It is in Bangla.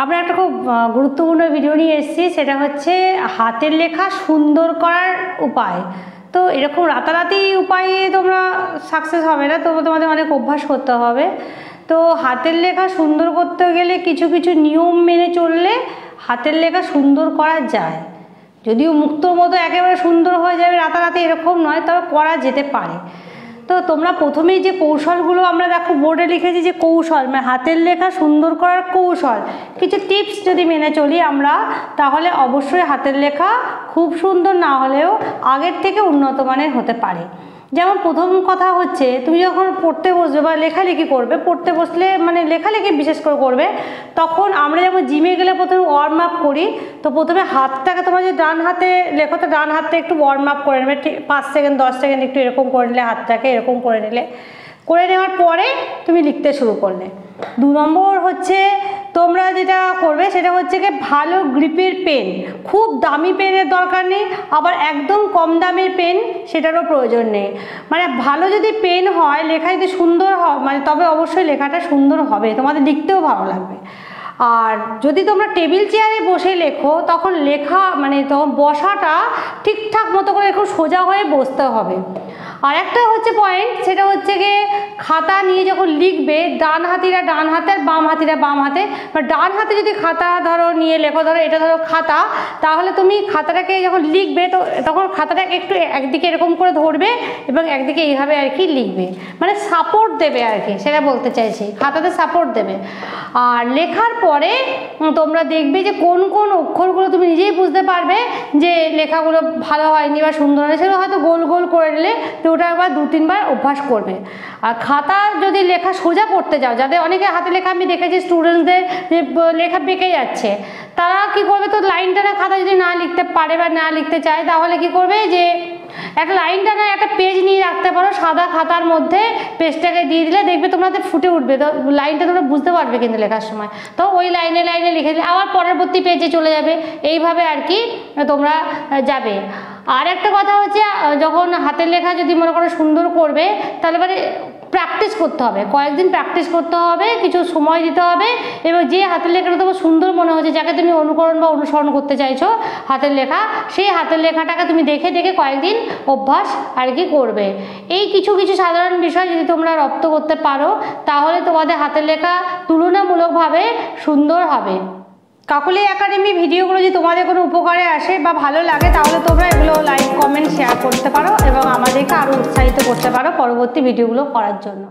আমরা একটা খুব গুরুত্বপূর্ণ ভিডিও নিয়ে এসেছি, সেটা হচ্ছে হাতের লেখা সুন্দর করার উপায়। তো এরকম রাতারাতি উপায়ে তোমরা সাকসেস হবে না, তোমাদের অনেক অভ্যাস করতে হবে। তো হাতের লেখা সুন্দর করতে গেলে কিছু কিছু নিয়ম মেনে চললে হাতের লেখা সুন্দর করা যায়। যদিও মুক্তোর মতো একেবারে সুন্দর হয়ে যাবে রাতারাতি এরকম নয়, তবে করা যেতে পারে। তো তোমরা প্রথমেই যে কৌশলগুলো আমরা দেখো বোর্ডে লিখেছি, যে কৌশল মানে হাতের লেখা সুন্দর করার কৌশল, কিছু টিপস যদি মেনে চলি আমরা, তাহলে অবশ্যই হাতের লেখা খুব সুন্দর না হলেও আগের থেকে উন্নত মানের হতে পারে। যেমন প্রথম কথা হচ্ছে, তুমি যখন পড়তে বসবে বা লেখালেখি করবে, পড়তে বসলে মানে লেখালেখি বিশেষ করে করবে, তখন আমরা যেমন জিমে গেলে প্রথমে ওয়ার্ম আপ করি, তো প্রথমে হাতটাকে তোমার যে ডান হাতে লেখো, তো ডান হাতটা একটু ওয়ার্ম আপ করে নেবে, ঠিক 5 সেকেন্ড 10 সেকেন্ড একটু এরকম করে নিলে, হাতটাকে এরকম করে নিলে, করে নেওয়ার পরে তুমি লিখতে শুরু করলে। 2 নম্বর হচ্ছে তোমরা যেটা করবে সেটা হচ্ছে কি ভালো গ্রিপের পেন। খুব দামি পেনের দরকার নেই, আবার একদম কম দামের পেন সেটারও প্রয়োজন নেই। মানে ভালো যদি পেন হয়, লেখা যদি সুন্দর হয়, মানে তবে অবশ্যই লেখাটা সুন্দর হবে, তোমাদের লিখতেও ভালো লাগবে। আর যদি তোমরা টেবিল চেয়ারে বসে লেখো, তখন লেখা মানে তখন বসাটা ঠিকঠাক মতো করে একটু সোজা হয়ে বসতে হবে। আর একটা হচ্ছে পয়েন্ট, সেটা হচ্ছে গিয়ে খাতা নিয়ে যখন লিখবে, ডান হাতিরা ডান হাতে আর বাম হাতিরা বাম হাতে। ডান হাতে যদি খাতা ধরো নিয়ে লেখো, ধরো এটা ধরো খাতা, তাহলে তুমি খাতাটাকে যখন লিখবে তো তখন খাতাটাকে একটু একদিকে এরকম করে ধরবে এবং একদিকে এইভাবে আর কি লিখবে, মানে সাপোর্ট দেবে আর কি, সেটা বলতে চাইছি, খাতাতে সাপোর্ট দেবে। আর লেখার পরে তোমরা দেখবে যে কোন কোন অক্ষরগুলো তুমি নিজেই বুঝতে পারবে যে লেখাগুলো ভালো হয়নি বা সুন্দর হয়নি, সেগুলো হয়তো গোল গোল করে নিলে তো ওটা একবার 2-3 বার অভ্যাস করবে। আর খাতা যদি লেখা সোজা করতে যাও, যাদের অনেকে হাতে লেখা আমি দেখেছি স্টুডেন্টসদের যে লেখা বেঁকে যাচ্ছে, তারা কি করবে, তো লাইন টানা খাতা যদি না লিখতে পারে বা না লিখতে চায়, তাহলে কি করবে যে একটা লাইন টানা একটা পেজ নিয়ে রাখতে পারো, সাদা খাতার মধ্যে পেজটাকে দিয়ে দিলে দেখবে তোমাদের ফুটে উঠবে, তো লাইনটা তোমরা বুঝতে পারবে কিন্তু লেখার সময়, তো ওই লাইনে লাইনে লিখে দিলে আবার পরবর্তী পেজে চলে যাবে, এইভাবে আর কি তোমরা যাবে। আর একটা কথা হচ্ছে, যখন হাতের লেখা যদি মনে করো সুন্দর করবে, তাহলে মানে প্র্যাকটিস করতে হবে, কয়েকদিন প্র্যাকটিস করতে হবে, কিছু সময় দিতে হবে, এবং যে হাতের লেখাটা তোমার সুন্দর মনে হচ্ছে, যাকে তুমি অনুকরণ বা অনুসরণ করতে চাইছো হাতের লেখা, সেই হাতের লেখাটাকে তুমি দেখে দেখে কয়েকদিন অভ্যাস আর কি করবে। এই কিছু কিছু সাধারণ বিষয় যদি তোমরা রপ্ত করতে পারো, তাহলে তোমাদের হাতের লেখা তুলনামূলকভাবে সুন্দর হবে। কাকলি একাডেমি ভিডিওগুলো যদি তোমাদের কোনো উপকারে আসে বা ভালো লাগে, তাহলে তোমরা এগুলো লাইক কমেন্ট শেয়ার করতে পারো এবং আমাদেরকে আরও উৎসাহিত করতে পারো পরবর্তী ভিডিওগুলো করার জন্য।